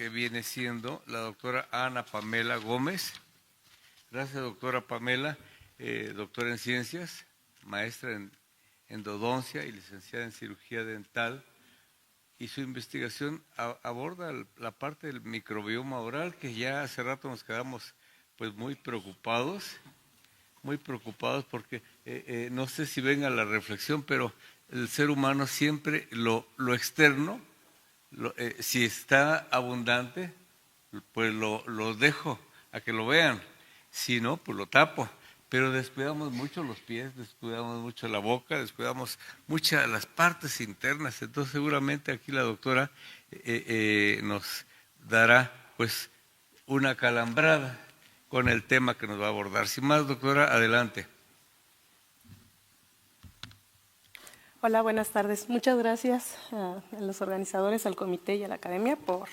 que viene siendo la doctora Ana Pamela Gómez. Gracias, doctora Pamela, doctora en ciencias, maestra en endodoncia y licenciada en cirugía dental. Y su investigación aborda la parte del microbioma oral, que ya hace rato nos quedamos pues muy preocupados porque no sé si venga la reflexión, pero el ser humano siempre lo externo, si está abundante, pues lo dejo a que lo vean, si no, pues lo tapo. Pero descuidamos mucho los pies, descuidamos mucho la boca, descuidamos muchas las partes internas. Entonces seguramente aquí la doctora nos dará pues una calambrada con el tema que nos va a abordar. Sin más, doctora, adelante. Hola, buenas tardes. Muchas gracias a los organizadores, al comité y a la academia por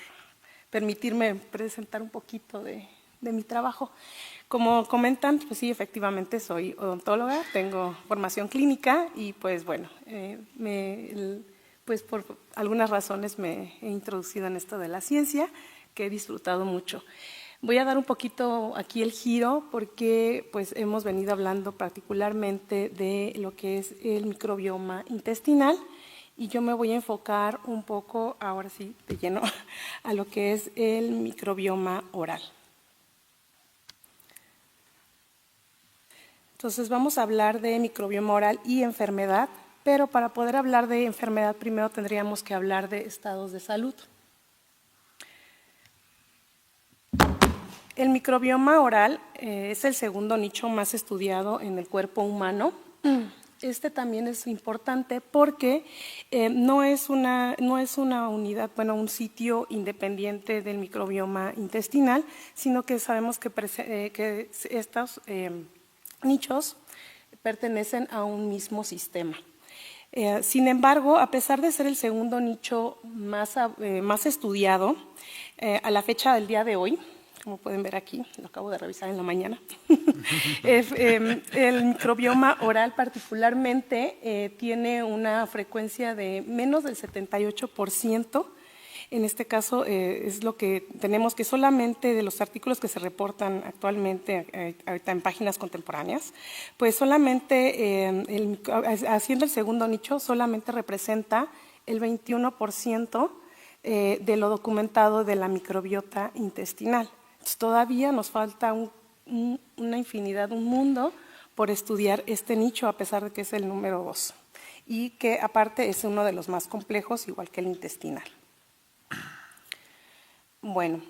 permitirme presentar un poquito de mi trabajo. Como comentan, pues sí, efectivamente soy odontóloga, tengo formación clínica y pues bueno, pues por algunas razones me he introducido en esto de la ciencia, que he disfrutado mucho. Voy a dar un poquito aquí el giro porque pues hemos venido hablando particularmente de lo que es el microbioma intestinal y yo me voy a enfocar un poco, ahora sí, de lleno, a lo que es el microbioma oral. Entonces vamos a hablar de microbioma oral y enfermedad, pero para poder hablar de enfermedad primero tendríamos que hablar de estados de salud. El microbioma oral es el segundo nicho más estudiado en el cuerpo humano. Este también es importante porque no es una unidad, bueno, un sitio independiente del microbioma intestinal, sino que sabemos que estos nichos pertenecen a un mismo sistema. Sin embargo, a pesar de ser el segundo nicho más estudiado, a la fecha del día de hoy, como pueden ver aquí, lo acabo de revisar en la mañana, el microbioma oral particularmente tiene una frecuencia de menos del 78%. En este caso es lo que tenemos, que solamente de los artículos que se reportan actualmente ahorita en páginas contemporáneas, pues solamente haciendo el segundo nicho solamente representa el 21% de lo documentado de la microbiota intestinal. Entonces, todavía nos falta una infinidad, un mundo por estudiar este nicho, a pesar de que es el número 2 y que aparte es uno de los más complejos, igual que el intestinal. Bueno,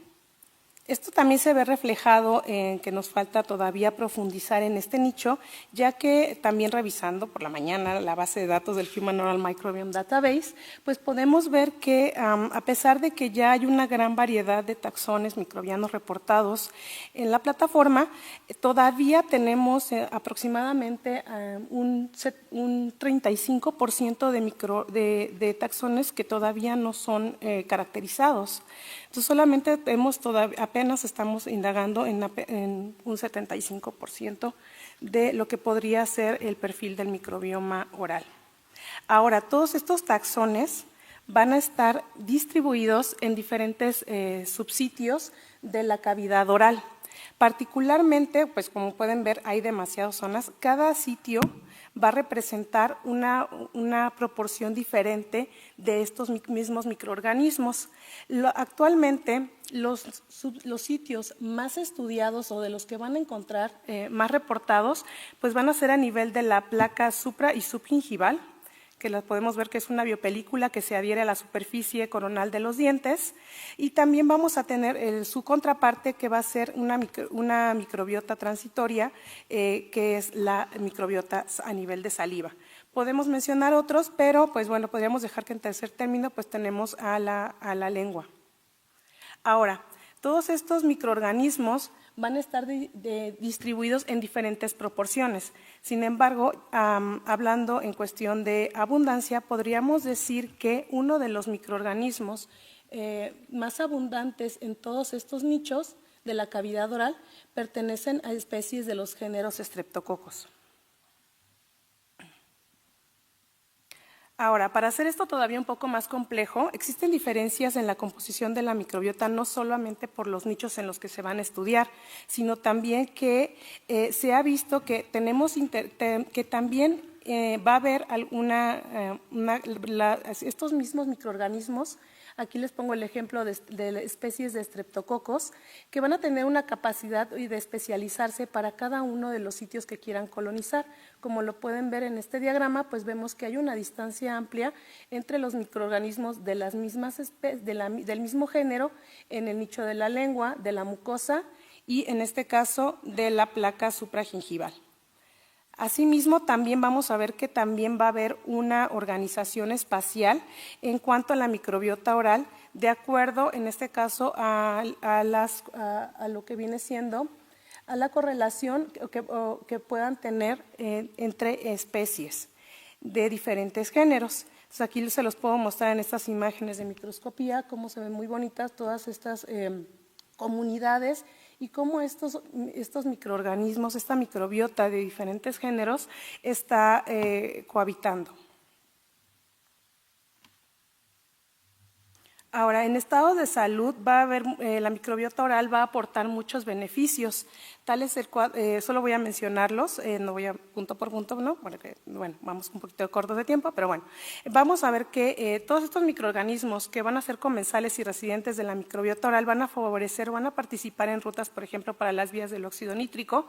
esto también se ve reflejado en que nos falta todavía profundizar en este nicho, ya que también revisando por la mañana la base de datos del Human Oral Microbiome Database, pues podemos ver que a pesar de que ya hay una gran variedad de taxones microbianos reportados en la plataforma, todavía tenemos aproximadamente un 35% de taxones que todavía no son caracterizados. Entonces solamente apenas estamos indagando en un 75% de lo que podría ser el perfil del microbioma oral. Ahora, todos estos taxones van a estar distribuidos en diferentes subsitios de la cavidad oral. Particularmente, pues como pueden ver, hay demasiadas zonas. Cada sitio va a representar una proporción diferente de estos mismos microorganismos. Actualmente, los sitios más estudiados o de los que van a encontrar más reportados, pues van a ser a nivel de la placa supra y subgingival, que la podemos ver que es una biopelícula que se adhiere a la superficie coronal de los dientes, y también vamos a tener su contraparte, que va a ser una microbiota transitoria, que es la microbiota a nivel de saliva. Podemos mencionar otros, pero pues bueno, podríamos dejar que en tercer término pues tenemos a la lengua. Ahora, todos estos microorganismos van a estar distribuidos en diferentes proporciones. Sin embargo, hablando en cuestión de abundancia, podríamos decir que uno de los microorganismos más abundantes en todos estos nichos de la cavidad oral pertenecen a especies de los géneros Streptococcus. Ahora, para hacer esto todavía un poco más complejo, existen diferencias en la composición de la microbiota, no solamente por los nichos en los que se van a estudiar, sino también que se ha visto que tenemos que también va a haber estos mismos microorganismos. Aquí les pongo el ejemplo de especies de estreptococos que van a tener una capacidad de especializarse para cada uno de los sitios que quieran colonizar. Como lo pueden ver en este diagrama, pues vemos que hay una distancia amplia entre los microorganismos de las mismas del mismo género en el nicho de la lengua, de la mucosa y en este caso de la placa supragingival. Asimismo, también vamos a ver que también va a haber una organización espacial en cuanto a la microbiota oral, de acuerdo, en este caso, a lo que viene siendo, a la correlación que puedan tener entre especies de diferentes géneros. Entonces, aquí se los puedo mostrar en estas imágenes de microscopía, cómo se ven muy bonitas todas estas comunidades y cómo estos microorganismos, esta microbiota de diferentes géneros está cohabitando. Ahora, en estado de salud va a haber, la microbiota oral va a aportar muchos beneficios. Solo voy a mencionarlos, no voy a punto por punto, ¿no? Porque, bueno, vamos un poquito cortos de tiempo, pero bueno. Vamos a ver que todos estos microorganismos que van a ser comensales y residentes de la microbiota oral van a favorecer, van a participar en rutas, por ejemplo, para las vías del óxido nítrico,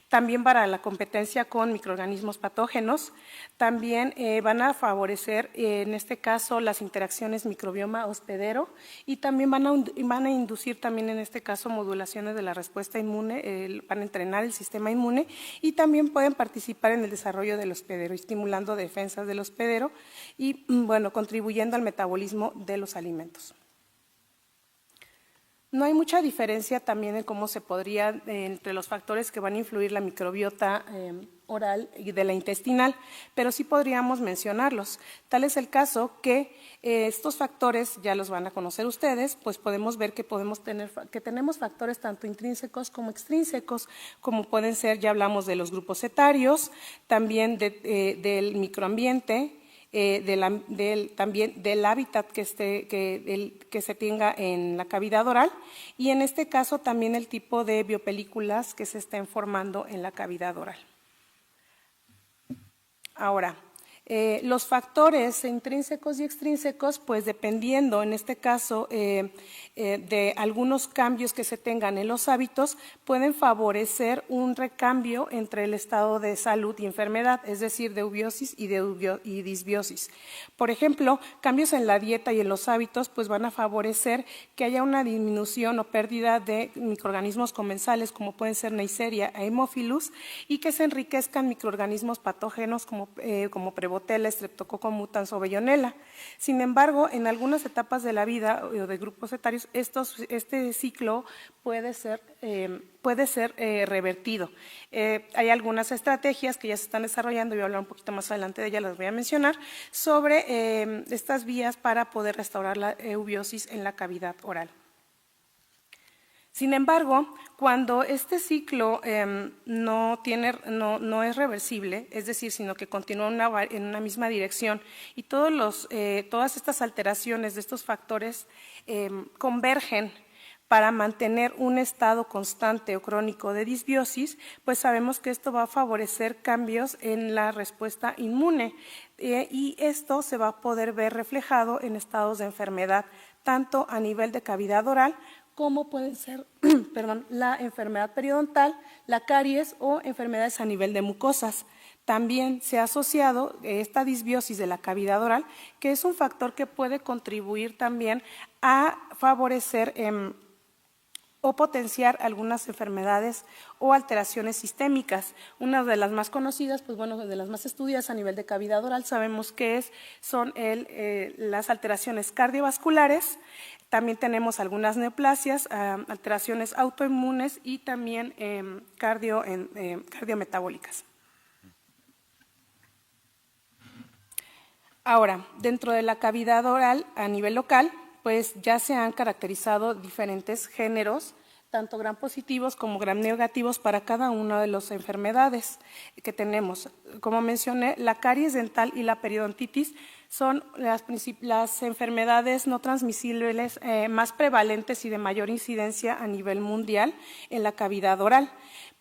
también para la competencia con microorganismos patógenos, también van a favorecer, en este caso, las interacciones microbioma-hospedero y también van a inducir también, en este caso, modulaciones de la respuesta inmune, van a entrenar el sistema inmune y también pueden participar en el desarrollo del hospedero, estimulando defensas del hospedero y, bueno, contribuyendo al metabolismo de los alimentos. No hay mucha diferencia también en cómo se podría, entre los factores que van a influir la microbiota oral y de la intestinal, pero sí podríamos mencionarlos. Tal es el caso que estos factores, ya los van a conocer ustedes, pues podemos ver que tenemos factores tanto intrínsecos como extrínsecos, como pueden ser, ya hablamos de los grupos etarios, también del microambiente, también del hábitat que se tenga en la cavidad oral y en este caso también el tipo de biopelículas que se estén formando en la cavidad oral. Ahora, los factores intrínsecos y extrínsecos, pues dependiendo en este caso de algunos cambios que se tengan en los hábitos, pueden favorecer un recambio entre el estado de salud y enfermedad, es decir, de eubiosis y disbiosis. Por ejemplo, cambios en la dieta y en los hábitos pues van a favorecer que haya una disminución o pérdida de microorganismos comensales como pueden ser Neisseria e Haemophilus y que se enriquezcan microorganismos patógenos como Prevotella, Streptococcus mutans o Bellonella. Sin embargo, en algunas etapas de la vida o de grupos etarios, este ciclo puede ser revertido. Hay algunas estrategias que ya se están desarrollando, y voy a hablar un poquito más adelante de ellas, las voy a mencionar, sobre estas vías para poder restaurar la eubiosis en la cavidad oral. Sin embargo, cuando este ciclo no es reversible, es decir, sino que continúa en una misma dirección y todas estas alteraciones de estos factores convergen para mantener un estado constante o crónico de disbiosis, pues sabemos que esto va a favorecer cambios en la respuesta inmune y esto se va a poder ver reflejado en estados de enfermedad, tanto a nivel de cavidad oral como pueden ser la enfermedad periodontal, la caries o enfermedades a nivel de mucosas. También se ha asociado esta disbiosis de la cavidad oral, que es un factor que puede contribuir también a favorecer o potenciar algunas enfermedades o alteraciones sistémicas. Una de las más conocidas, pues bueno, de las más estudiadas a nivel de cavidad oral, sabemos que son las alteraciones cardiovasculares. También tenemos algunas neoplasias, alteraciones autoinmunes y también cardiometabólicas. Ahora, dentro de la cavidad oral a nivel local, pues ya se han caracterizado diferentes géneros, tanto gram positivos como gram negativos para cada una de las enfermedades que tenemos. Como mencioné, la caries dental y la periodontitis son las enfermedades no transmisibles más prevalentes y de mayor incidencia a nivel mundial en la cavidad oral.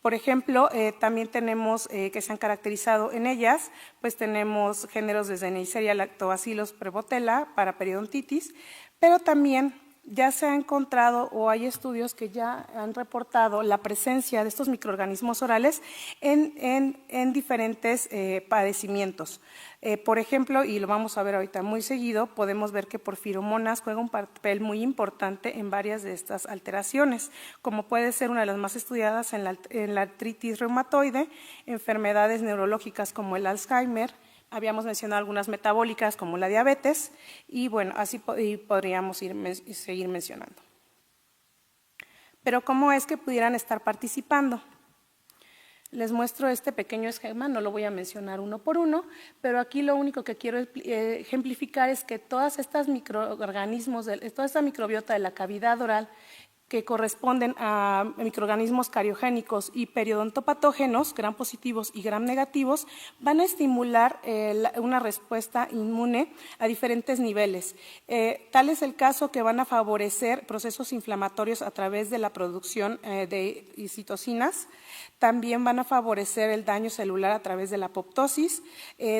Por ejemplo, también tenemos que se han caracterizado en ellas, pues tenemos géneros desde Neisseria, Lactobacillus prevotella para periodontitis, pero también ya se ha encontrado o hay estudios que ya han reportado la presencia de estos microorganismos orales en diferentes padecimientos. Por ejemplo, y lo vamos a ver ahorita muy seguido, podemos ver que porfiromonas juega un papel muy importante en varias de estas alteraciones, como puede ser una de las más estudiadas en la artritis reumatoide, enfermedades neurológicas como el Alzheimer. Habíamos mencionado algunas metabólicas como la diabetes y bueno, así podríamos seguir mencionando. Pero ¿cómo es que pudieran estar participando? Les muestro este pequeño esquema, no lo voy a mencionar uno por uno, pero aquí lo único que quiero ejemplificar es que todas estas microorganismos, toda esta microbiota de la cavidad oral que corresponden a microorganismos cariogénicos y periodontopatógenos, gram positivos y gram negativos, van a estimular una respuesta inmune a diferentes niveles. Tal es el caso que van a favorecer procesos inflamatorios a través de la producción de citocinas. También van a favorecer el daño celular a través de la apoptosis,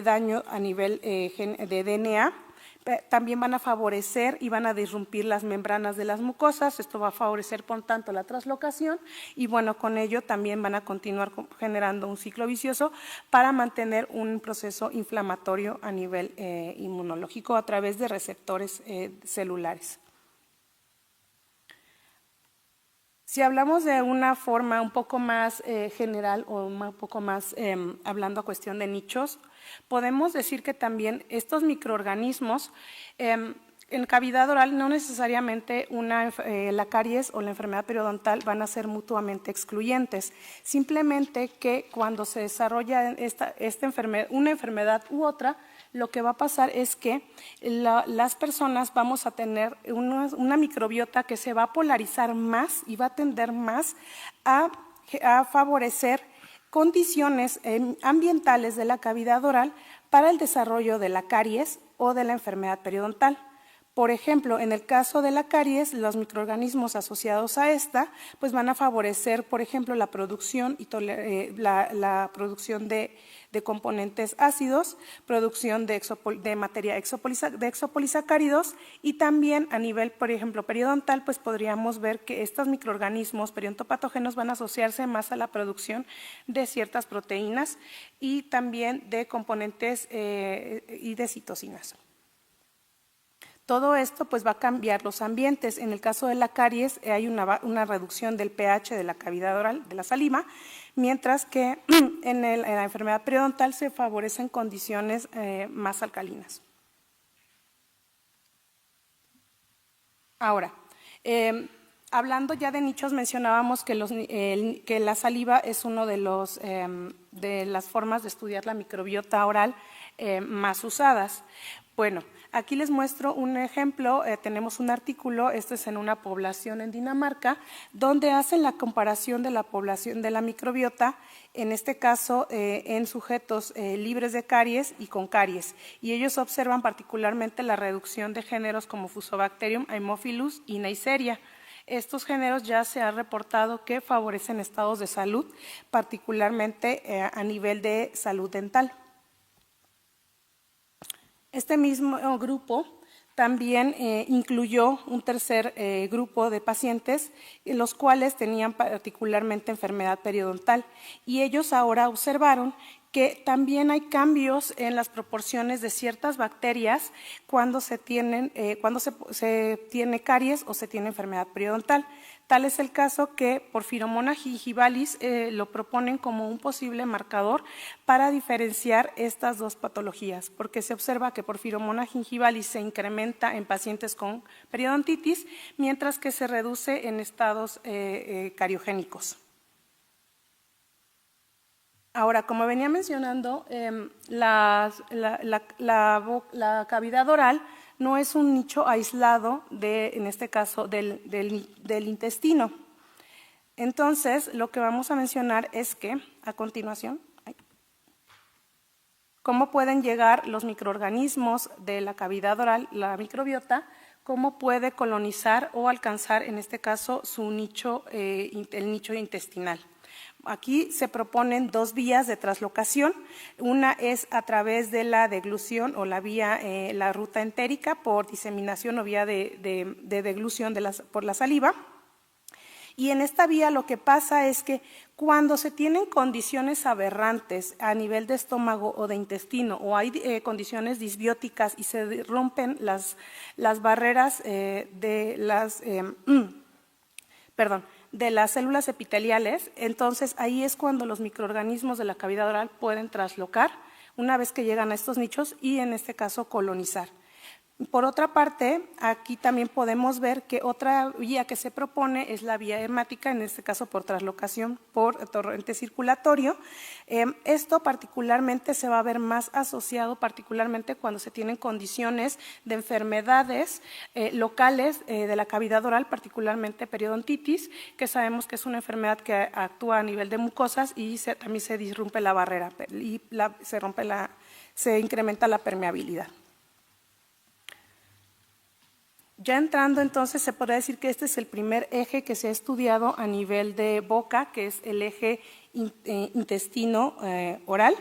daño a nivel de DNA. También van a favorecer y van a disrumpir las membranas de las mucosas, esto va a favorecer por tanto la translocación y bueno, con ello también van a continuar generando un ciclo vicioso para mantener un proceso inflamatorio a nivel inmunológico a través de receptores celulares. Si hablamos de una forma un poco más general o un poco más hablando a cuestión de nichos, podemos decir que también estos microorganismos en cavidad oral no necesariamente la caries o la enfermedad periodontal van a ser mutuamente excluyentes, simplemente que cuando se desarrolla una enfermedad u otra, lo que va a pasar es que las personas vamos a tener una microbiota que se va a polarizar más y va a tender más a favorecer condiciones ambientales de la cavidad oral para el desarrollo de la caries o de la enfermedad periodontal. Por ejemplo, en el caso de la caries, los microorganismos asociados a esta pues van a favorecer, por ejemplo, la producción la producción de componentes ácidos, producción de materia de exopolisacáridos y también a nivel, por ejemplo, periodontal, pues podríamos ver que estos microorganismos periodontopatógenos van a asociarse más a la producción de ciertas proteínas y también de componentes y de citocinas. Todo esto pues va a cambiar los ambientes. En el caso de la caries hay una reducción del pH de la cavidad oral, de la saliva, mientras que en la enfermedad periodontal se favorecen condiciones más alcalinas. Ahora, hablando ya de nichos, mencionábamos que la saliva es uno de las formas de estudiar la microbiota oral más usadas. Bueno, aquí les muestro un ejemplo, tenemos un artículo, esto es en una población en Dinamarca, donde hacen la comparación de la población de la microbiota, en este caso en sujetos libres de caries y con caries, y ellos observan particularmente la reducción de géneros como Fusobacterium, Haemophilus y Neisseria. Estos géneros ya se ha reportado que favorecen estados de salud, particularmente a nivel de salud dental. Este mismo grupo también incluyó un tercer grupo de pacientes, los cuales tenían particularmente enfermedad periodontal, y ellos ahora observaron que también hay cambios en las proporciones de ciertas bacterias cuando se tiene caries o se tiene enfermedad periodontal. Tal es el caso que Porphyromonas gingivalis lo proponen como un posible marcador para diferenciar estas dos patologías, porque se observa que Porphyromonas gingivalis se incrementa en pacientes con periodontitis, mientras que se reduce en estados cariogénicos. Ahora, como venía mencionando, la cavidad oral no es un nicho aislado, en este caso, del intestino. Entonces, lo que vamos a mencionar es que, a continuación, cómo pueden llegar los microorganismos de la cavidad oral, la microbiota, cómo puede colonizar o alcanzar, en este caso, su nicho, el nicho intestinal. Aquí se proponen 2 vías de traslocación. Una es a través de la deglución o la vía, la ruta entérica por diseminación o vía de deglución por la saliva. Y en esta vía lo que pasa es que cuando se tienen condiciones aberrantes a nivel de estómago o de intestino o hay condiciones disbióticas y se rompen las barreras de las células epiteliales, entonces ahí es cuando los microorganismos de la cavidad oral pueden traslocar una vez que llegan a estos nichos y en este caso colonizar. Por otra parte, aquí también podemos ver que otra vía que se propone es la vía hemática, en este caso por traslocación por torrente circulatorio. Esto particularmente se va a ver más asociado particularmente cuando se tienen condiciones de enfermedades locales de la cavidad oral, particularmente periodontitis, que sabemos que es una enfermedad que actúa a nivel de mucosas y también se disrumpe la barrera y se incrementa la permeabilidad. Ya entrando entonces se podría decir que este es el primer eje que se ha estudiado a nivel de boca, que es el eje intestino oral.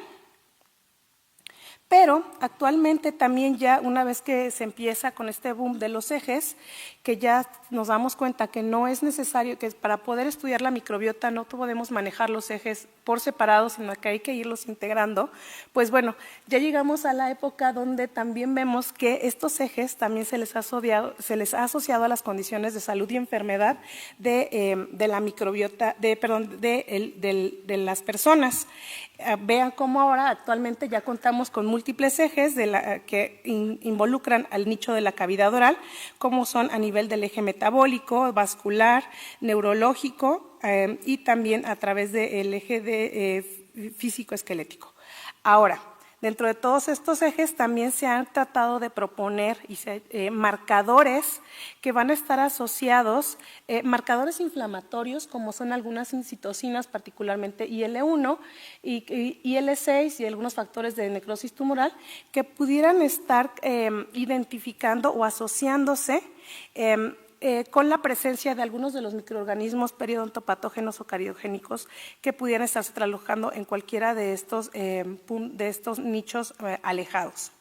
Pero actualmente también ya una vez que se empieza con este boom de los ejes, que ya nos damos cuenta que no es necesario, que para poder estudiar la microbiota no podemos manejar los ejes por separado, sino que hay que irlos integrando, pues bueno, ya llegamos a la época donde también vemos que estos ejes también se les ha asociado a las condiciones de salud y enfermedad de la microbiota, de las personas. Vean cómo ahora actualmente ya contamos con múltiples ejes que involucran al nicho de la cavidad oral, como son a nivel del eje metabólico, vascular, neurológico y también a través del eje físico-esquelético. Ahora, dentro de todos estos ejes también se han tratado de proponer marcadores que van a estar asociados, marcadores inflamatorios como son algunas citocinas, particularmente IL-1 y IL-6 y algunos factores de necrosis tumoral que pudieran estar identificando o asociándose con la presencia de algunos de los microorganismos periodontopatógenos o cariogénicos que pudieran estarse trabajando en cualquiera de estos nichos alejados.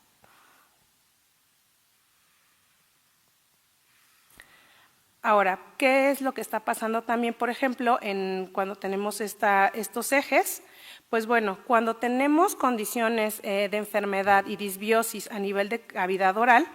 Ahora, ¿qué es lo que está pasando también, por ejemplo, cuando tenemos estos ejes? Pues bueno, cuando tenemos condiciones de enfermedad y disbiosis a nivel de cavidad oral,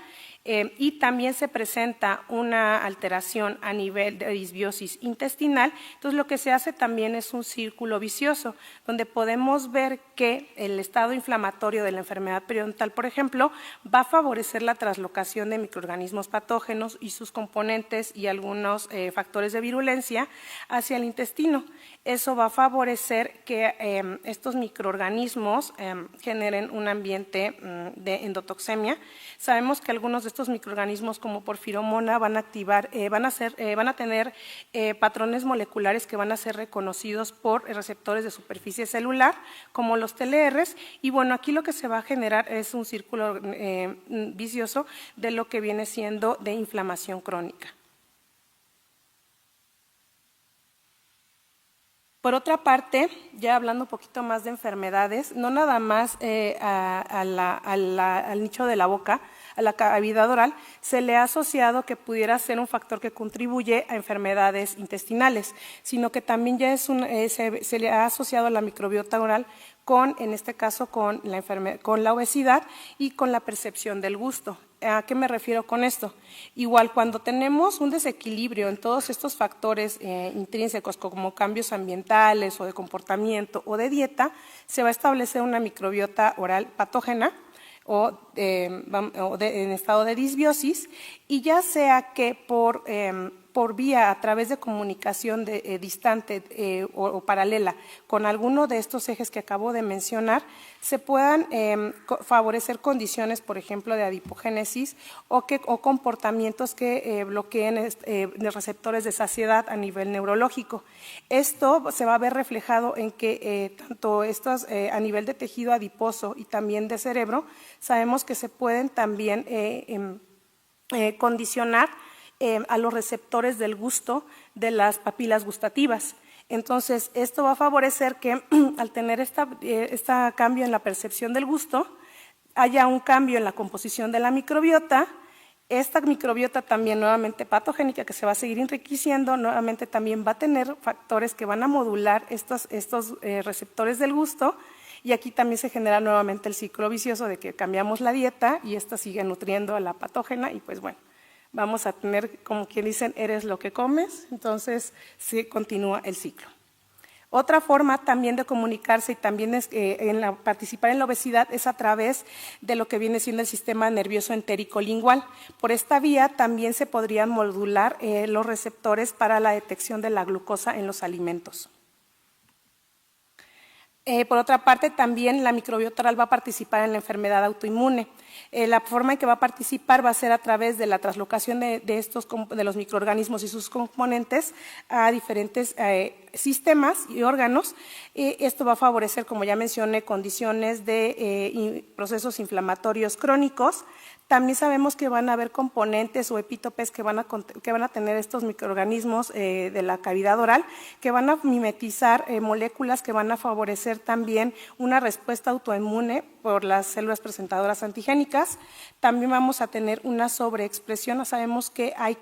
y también se presenta una alteración a nivel de disbiosis intestinal, entonces lo que se hace también es un círculo vicioso, donde podemos ver que el estado inflamatorio de la enfermedad periodontal, por ejemplo, va a favorecer la traslocación de microorganismos patógenos y sus componentes y algunos factores de virulencia hacia el intestino. Eso va a favorecer que estos microorganismos generen un ambiente de endotoxemia. Sabemos que algunos de estos microorganismos como porfiromona van a tener patrones moleculares que van a ser reconocidos por receptores de superficie celular, como los TLRs, y bueno, aquí lo que se va a generar es un círculo vicioso de lo que viene siendo de inflamación crónica. Por otra parte, ya hablando un poquito más de enfermedades, no nada más al nicho de la boca, a la cavidad oral, se le ha asociado que pudiera ser un factor que contribuye a enfermedades intestinales, sino que también ya se le ha asociado a la microbiota oral en este caso, con la obesidad y con la percepción del gusto. ¿A qué me refiero con esto? Igual, cuando tenemos un desequilibrio en todos estos factores intrínsecos como cambios ambientales o de comportamiento o de dieta, se va a establecer una microbiota oral patógena en estado de disbiosis, y ya sea que por por vía a través de comunicación distante o paralela con alguno de estos ejes que acabo de mencionar, se puedan favorecer condiciones, por ejemplo, de adipogénesis o comportamientos que bloqueen receptores de saciedad a nivel neurológico. Esto se va a ver reflejado en que tanto estos a nivel de tejido adiposo y también de cerebro, sabemos que se pueden también condicionar a los receptores del gusto de las papilas gustativas. Entonces, esto va a favorecer que al tener este cambio en la percepción del gusto, haya un cambio en la composición de la microbiota. Esta microbiota también nuevamente patogénica que se va a seguir enriqueciendo, nuevamente también va a tener factores que van a modular estos receptores del gusto, y aquí también se genera nuevamente el ciclo vicioso de que cambiamos la dieta y esta sigue nutriendo a la patógena y pues bueno, vamos a tener, como quien dicen, eres lo que comes, entonces se continúa el ciclo. Otra forma también de comunicarse y también participar en la obesidad es a través de lo que viene siendo el sistema nervioso entérico lingual. Por esta vía también se podrían modular los receptores para la detección de la glucosa en los alimentos. Por otra parte, también la microbiota oral va a participar en la enfermedad autoinmune. La forma en que va a participar va a ser a través de la translocación de los microorganismos y sus componentes a diferentes sistemas y órganos. Esto va a favorecer, como ya mencioné, condiciones de procesos inflamatorios crónicos. También sabemos que van a haber componentes o epítopes que van a tener estos microorganismos de la cavidad oral, que van a mimetizar moléculas que van a favorecer también una respuesta autoinmune por las células presentadoras antigénicas. También vamos a tener una sobreexpresión. Sabemos que hay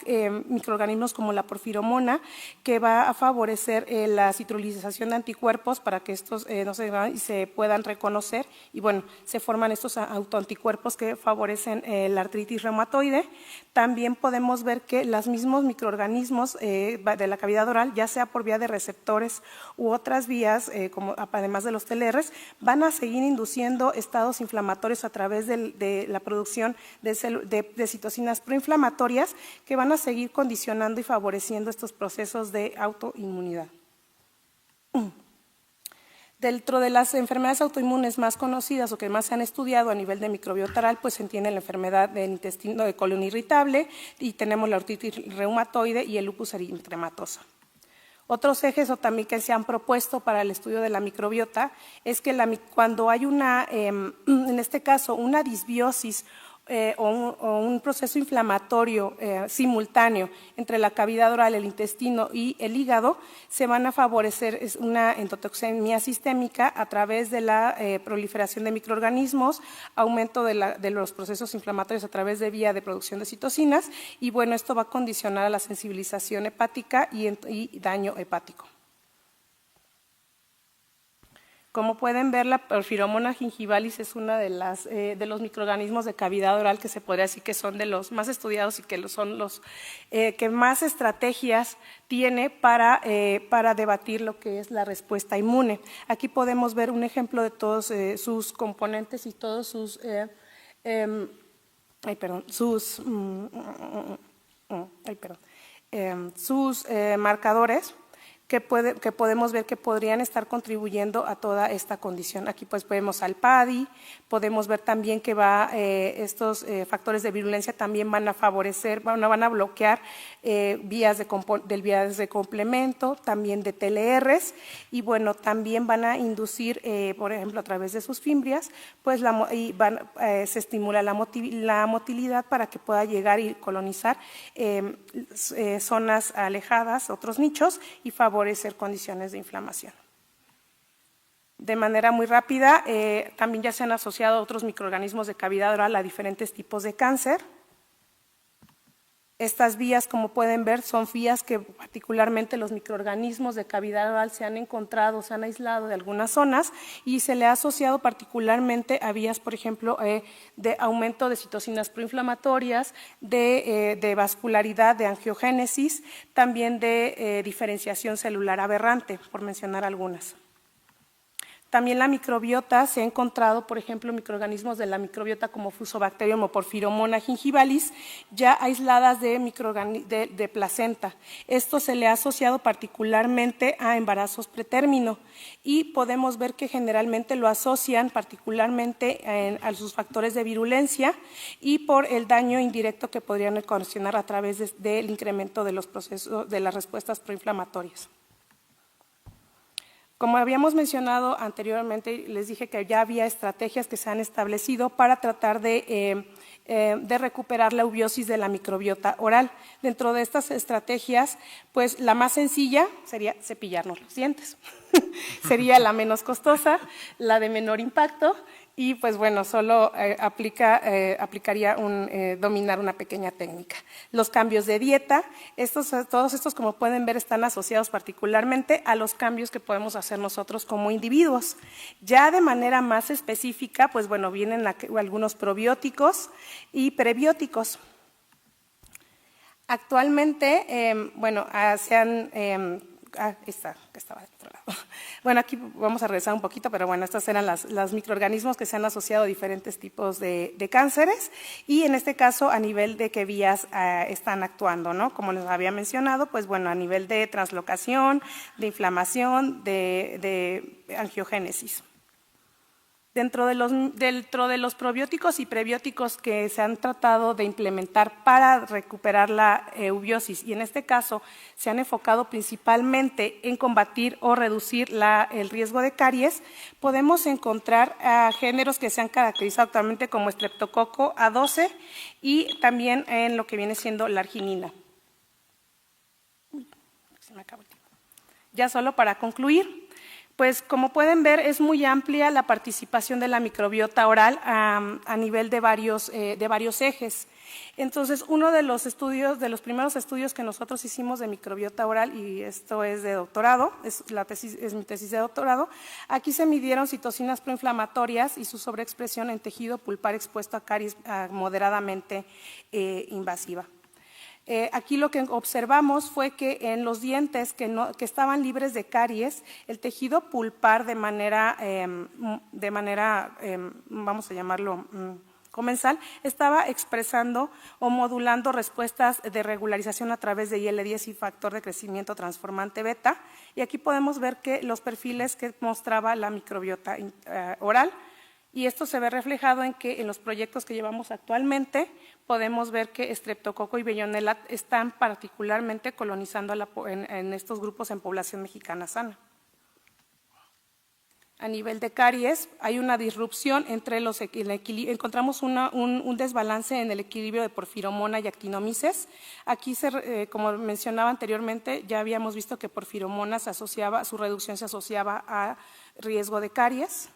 microorganismos como la porfiromona que va a favorecer la citrulinización de anticuerpos para que estos no se puedan reconocer y bueno, se forman estos autoanticuerpos que favorecen la artritis reumatoide. También podemos ver que los mismos microorganismos de la cavidad oral, ya sea por vía de receptores u otras vías, como además de los TLRs, van a seguir induciendo estados inflamatorios a través de la producción de citocinas proinflamatorias que van a seguir condicionando y favoreciendo estos procesos de autoinmunidad. Dentro de las enfermedades autoinmunes más conocidas o que más se han estudiado a nivel de microbiota oral, pues se entiende la enfermedad del intestino de colon irritable y tenemos la artritis reumatoide y el lupus eritematoso. Otros ejes o también que se han propuesto para el estudio de la microbiota es que cuando hay en este caso, una disbiosis o un proceso inflamatorio simultáneo entre la cavidad oral, el intestino y el hígado, se van a favorecer una endotoxemia sistémica a través de la proliferación de microorganismos, aumento de los procesos inflamatorios a través de vía de producción de citocinas y bueno, esto va a condicionar a la sensibilización hepática y daño hepático. Como pueden ver, la Porphyromonas gingivalis es una de los microorganismos de cavidad oral que se podría decir que son de los más estudiados y que son los que más estrategias tiene para debatir lo que es la respuesta inmune. Aquí podemos ver un ejemplo de todos sus componentes y todos sus marcadores que podemos ver que podrían estar contribuyendo a toda esta condición. Aquí pues vemos al PADI, podemos ver también que estos factores de virulencia también van a favorecer, van a bloquear vías de complemento, también de TLRs y bueno, también van a inducir, por ejemplo, a través de sus fimbrias, pues se estimula la motilidad para que pueda llegar y colonizar zonas alejadas, otros nichos y favorecer condiciones de inflamación. De manera muy rápida, también ya se han asociado otros microorganismos de cavidad oral a diferentes tipos de cáncer. Estas vías, como pueden ver, son vías que particularmente los microorganismos de cavidad oral se han encontrado, se han aislado de algunas zonas y se le ha asociado particularmente a vías, por ejemplo, de aumento de citocinas proinflamatorias, de vascularidad, de angiogénesis, también de diferenciación celular aberrante, por mencionar algunas. También la microbiota, se ha encontrado, por ejemplo, microorganismos de la microbiota como Fusobacterium o Porphyromonas gingivalis, ya aisladas de placenta. Esto se le ha asociado particularmente a embarazos pretérmino y podemos ver que generalmente lo asocian particularmente a sus factores de virulencia y por el daño indirecto que podrían ocasionar a través del incremento de los procesos de las respuestas proinflamatorias. Como habíamos mencionado anteriormente, les dije que ya había estrategias que se han establecido para tratar de recuperar la eubiosis de la microbiota oral. Dentro de estas estrategias, pues la más sencilla sería cepillarnos los dientes. Sería la menos costosa, la de menor impacto y pues bueno, solo aplicaría dominar una pequeña técnica. Los cambios de dieta, todos estos como pueden ver están asociados particularmente a los cambios que podemos hacer nosotros como individuos. Ya de manera más específica, pues bueno, vienen algunos probióticos y prebióticos. Actualmente, bueno, se han… esta que estaba del otro lado. Bueno, aquí vamos a regresar un poquito, pero bueno, estos eran los microorganismos que se han asociado a diferentes tipos de cánceres y en este caso a nivel de qué vías están actuando, ¿no? Como les había mencionado, pues bueno, a nivel de translocación, de inflamación, de angiogénesis. Dentro de los probióticos y prebióticos que se han tratado de implementar para recuperar la eubiosis, y en este caso se han enfocado principalmente en combatir o reducir el riesgo de caries, podemos encontrar géneros que se han caracterizado actualmente como Streptococo A12 y también en lo que viene siendo la arginina. Se me acabó el tiempo. Ya solo para concluir. Pues como pueden ver es muy amplia la participación de la microbiota oral a nivel de varios ejes. Entonces uno de los primeros estudios que nosotros hicimos de microbiota oral, y esto es de doctorado, es mi tesis de doctorado, aquí se midieron citocinas proinflamatorias y su sobreexpresión en tejido pulpar expuesto a caries moderadamente invasiva. Aquí lo que observamos fue que en los dientes que estaban libres de caries, el tejido pulpar de manera vamos a llamarlo comensal, estaba expresando o modulando respuestas de regularización a través de IL-10 y factor de crecimiento transformante beta. Y aquí podemos ver que los perfiles que mostraba la microbiota oral, y esto se ve reflejado en que en los proyectos que llevamos actualmente podemos ver que Streptococo y Veillonella están particularmente colonizando en estos grupos en población mexicana sana. A nivel de caries hay una disrupción entre encontramos un desbalance en el equilibrio de Porphyromonas y Actinomyces. Aquí, como mencionaba anteriormente, ya habíamos visto que Porphyromonas su reducción se asociaba a riesgo de caries.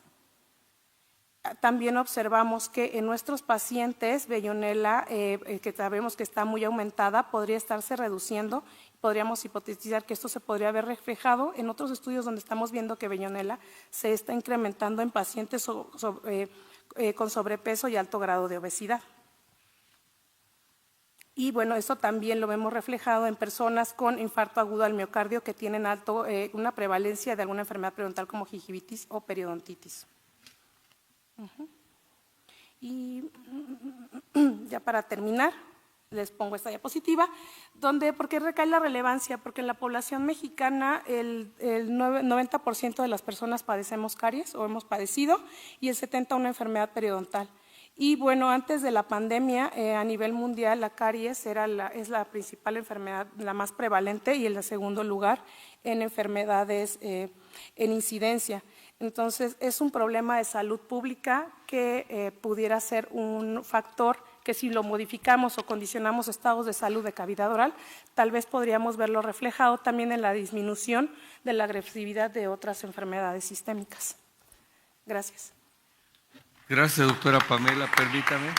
También observamos que en nuestros pacientes Veillonella, que sabemos que está muy aumentada, podría estarse reduciendo. Podríamos hipotetizar que esto se podría ver reflejado en otros estudios donde estamos viendo que Veillonella se está incrementando en pacientes con sobrepeso y alto grado de obesidad. Y bueno, eso también lo vemos reflejado en personas con infarto agudo al miocardio que tienen una prevalencia de alguna enfermedad periodontal como gingivitis o periodontitis. Y ya para terminar, les pongo esta diapositiva, ¿por qué recae la relevancia? Porque en la población mexicana el 90% de las personas padecemos caries o hemos padecido y el 70% una enfermedad periodontal. Y bueno, antes de la pandemia, a nivel mundial, la caries es la principal enfermedad, la más prevalente y en el segundo lugar en enfermedades en incidencia. Entonces, es un problema de salud pública que pudiera ser un factor que si lo modificamos o condicionamos estados de salud de cavidad oral, tal vez podríamos verlo reflejado también en la disminución de la agresividad de otras enfermedades sistémicas. Gracias. Gracias, doctora Pamela. Permítame.